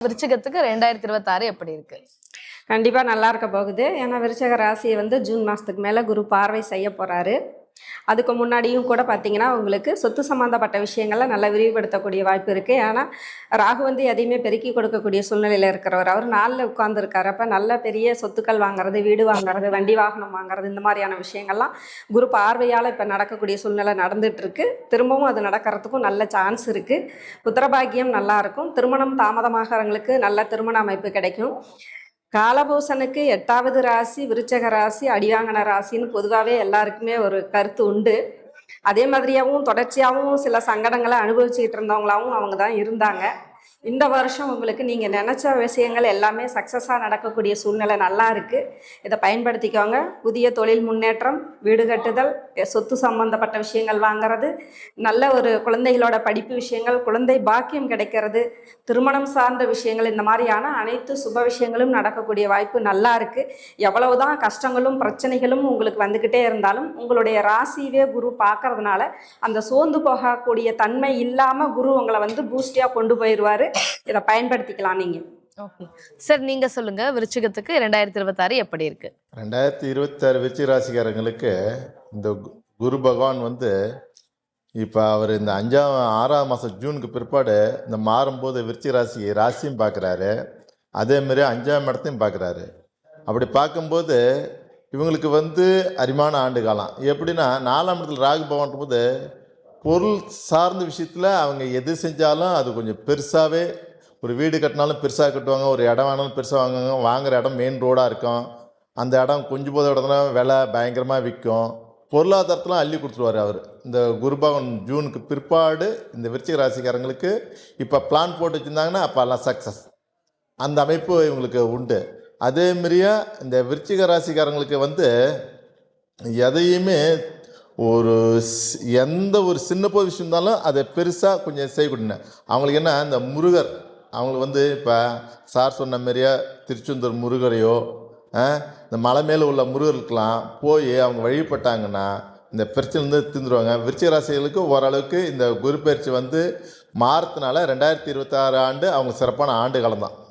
விருச்சிகத்துக்கு 2026 எப்படி இருக்கு? கண்டிப்பாக நல்லா இருக்க போகுது. ஏன்னா விருச்சிக ராசியை ஜூன் மாதத்துக்கு மேலே குரு பார்வை செய்ய போகிறாரு. அதுக்கு முன்னாடியும் கூட பார்த்தீங்கன்னா உங்களுக்கு சொத்து சம்மந்தப்பட்ட விஷயங்களை நல்லா விரிவுபடுத்தக்கூடிய வாய்ப்பு இருக்குது. ஏன்னா ராகு எதையுமே பெருக்கி கொடுக்கக்கூடிய சூழ்நிலையில் இருக்கிறவர். அவர் நாளில் உட்கார்ந்துருக்காரு. அப்போ நல்ல பெரிய சொத்துக்கள் வாங்குறது, வீடு வாங்குறது, வண்டி வாகனம் வாங்குறது, இந்த மாதிரியான விஷயங்கள்லாம் குரு பார்வையால் இப்போ நடக்கக்கூடிய சூழ்நிலை நடந்துகிட்ருக்கு. திரும்பவும் அது நடக்கிறதுக்கும் நல்ல சான்ஸ் இருக்குது. புத்திரபாகியம் நல்லாயிருக்கும். திருமணம் தாமதமாகறவங்களுக்கு நல்ல திருமண அமைப்பு கிடைக்கும். காலபூசனுக்கு 8வது ராசி விருச்சக ராசி, அடிவாங்கன ராசின்னு பொதுவாகவே எல்லாருக்குமே ஒரு கருத்து உண்டு. அதே மாதிரியாகவும் தொடர்ச்சியாகவும் சில சங்கடங்களை அனுபவிச்சுக்கிட்டு இருந்தவங்களாகவும் அவங்க தான் இருந்தாங்க. இந்த வருஷம் உங்களுக்கு நீங்கள் நினச்ச விஷயங்கள் எல்லாமே சக்ஸஸாக நடக்கக்கூடிய சூழ்நிலை நல்லா இருக்குது. இதை பயன்படுத்திக்கோங்க. புதிய தொழில் முன்னேற்றம், வீடு கட்டுதல், சொத்து சம்பந்தப்பட்ட விஷயங்கள் வாங்கிறது, நல்ல ஒரு குழந்தைகளோட படிப்பு விஷயங்கள், குழந்தை பாக்கியம் கிடைக்கிறது, திருமணம் சார்ந்த விஷயங்கள், இந்த மாதிரியான அனைத்து சுப விஷயங்களும் நடக்கக்கூடிய வாய்ப்பு நல்லா இருக்குது. எவ்வளவுதான் கஷ்டங்களும் பிரச்சனைகளும் உங்களுக்கு வந்துக்கிட்டே இருந்தாலும் உங்களுடைய ராசியவே குரு பார்க்கறதுனால அந்த சோர்ந்து போகக்கூடிய தன்மை இல்லாமல் குரு உங்களை பூஸ்டியாக கொண்டு போயிடுவார். இதை பயன்படுத்திக்கலாம் நீங்க. ஓகே சார், நீங்க சொல்லுங்க விருச்சிகத்துக்கு 2026 எப்படி இருக்கு? 2026 விருச்சிக ராசிக்காரங்களுக்கு இந்த குரு பகவான் இப்போ அவர் இந்த 6ஆம் மாதம் ஜூனுக்கு பிற்பாடு இந்த மாறும்போது விருச்சிக ராசியும் பார்க்குறாரு. அதேமாரி 5ஆம் இடத்தையும் பார்க்குறாரு. அப்படி பார்க்கும்போது இவங்களுக்கு அரிமான ஆண்டு காலம். எப்படின்னா 4ஆம் இடத்துல ராகு பகவான் போது பொருள் சார்ந்த விஷயத்தில் அவங்க எது செஞ்சாலும் அது கொஞ்சம் பெருசாகவே, ஒரு வீடு கட்டினாலும் பெருசாக கட்டுவாங்க, ஒரு இடம் வேணாலும் பெருசாக வாங்குவாங்க. வாங்குகிற இடம் மெயின் ரோடாக இருக்கும். அந்த இடம் கொஞ்சம் போத இடத்துல விலை பயங்கரமாக விற்கும். பொருளாதாரத்தெலாம் அள்ளி கொடுத்துருவார் அவர். இந்த குருபகவான் ஜூனுக்கு பிற்பாடு இந்த விருச்சிக ராசிக்காரங்களுக்கு இப்போ பிளான் போட்டு வச்சுருந்தாங்கன்னா அப்போ எல்லாம் சக்ஸஸ். அந்த அமைப்பு இவங்களுக்கு உண்டு. அதேமாரியா இந்த விருச்சிக ராசிக்காரங்களுக்கு எதையுமே எந்த ஒரு சின்ன போது விஷயம் இருந்தாலும் அதை பெருசாக கொஞ்சம் செய்யக்கூடாது. அவங்களுக்கு என்ன, இந்த முருகர் அவங்களுக்கு இப்போ சார் சொன்ன மாதிரியா திருச்செந்தூர் முருகரையோ இந்த மலை மேலே உள்ள முருகருக்கெலாம் போய் அவங்க வழிபட்டாங்கன்னா இந்த பிரச்சனை தீர்ந்துருவாங்க. விருச்சிக ராசிகளுக்கு ஓரளவுக்கு இந்த குரு பயிற்சி மாறத்துனால 2026 ஆண்டு அவங்க சிறப்பான ஆண்டு காலம் தான்.